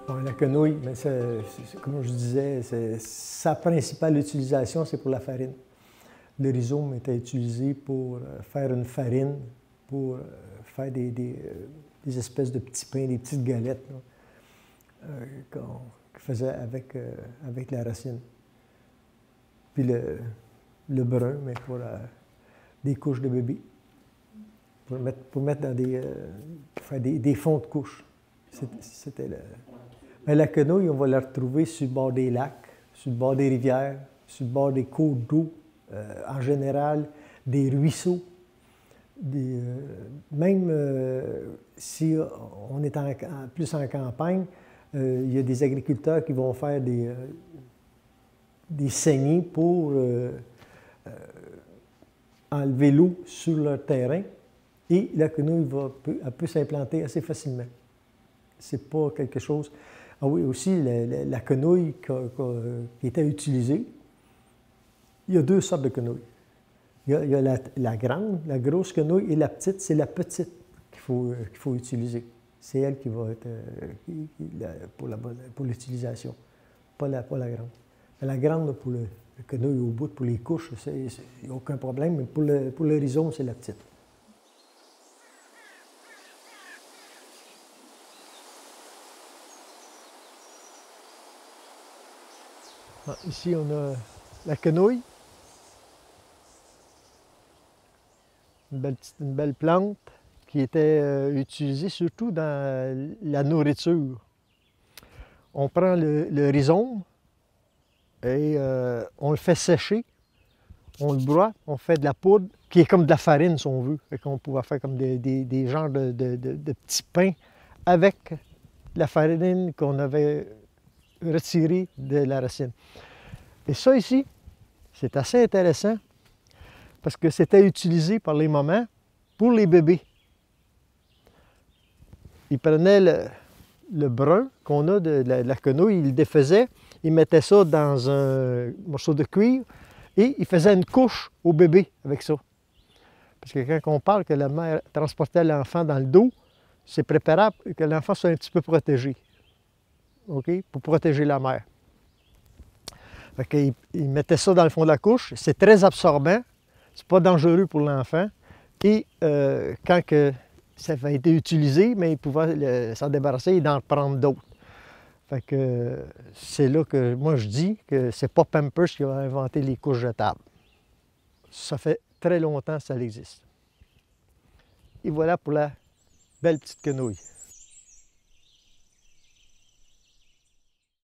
Bon, la quenouille, mais comme je disais, sa principale utilisation, c'est pour la farine. Le rhizome était utilisé pour faire une farine, pour faire des espèces de petits pains, des petites galettes qu'on faisait avec la racine. Puis le brun, mais pour des couches de bébé, pour mettre dans pour faire des fonds de couches. C'était Mais la quenouille, on va la retrouver sur le bord des lacs, sur le bord des rivières, sur le bord des cours d'eau, en général, des ruisseaux. Même si on est plus en campagne, il y a des agriculteurs qui vont faire des saignées pour enlever l'eau sur leur terrain. Et la quenouille elle peut s'implanter assez facilement. C'est pas quelque chose... Ah oui, aussi, la quenouille qui était utilisée, il y a deux sortes de quenouilles. Il y a la grande, la grosse quenouille, et la petite, c'est la petite qu'il faut utiliser. C'est elle qui va être pour l'utilisation, pas la grande. Mais la grande, pour le quenouille au bout, pour les couches, il n'y a aucun problème, mais pour le rhizome, c'est la petite. Ici, on a la quenouille, une belle plante qui était utilisée surtout dans la nourriture. On prend le rhizome et on le fait sécher, on le broie, on fait de la poudre qui est comme de la farine si on veut. On pourrait faire comme des genres de petits pains avec la farine qu'on avait retirée de la racine. Et ça ici, c'est assez intéressant parce que c'était utilisé par les mamans pour les bébés. Ils prenaient le brun qu'on a de la quenouille, ils le défaisaient, ils mettaient ça dans un morceau de cuir et ils faisaient une couche au bébé avec ça. Parce que quand on parle que la mère transportait l'enfant dans le dos, c'est préférable que l'enfant soit un petit peu protégé, okay? Pour protéger la mère. Ils mettaient ça dans le fond de la couche, c'est très absorbant, c'est pas dangereux pour l'enfant. Et quand ça avait été utilisé, mais il pouvait s'en débarrasser et d'en prendre d'autres. Fait que c'est là que moi je dis que c'est pas Pampers qui a inventé les couches jetables. Ça fait très longtemps que ça existe. Et voilà pour la belle petite quenouille.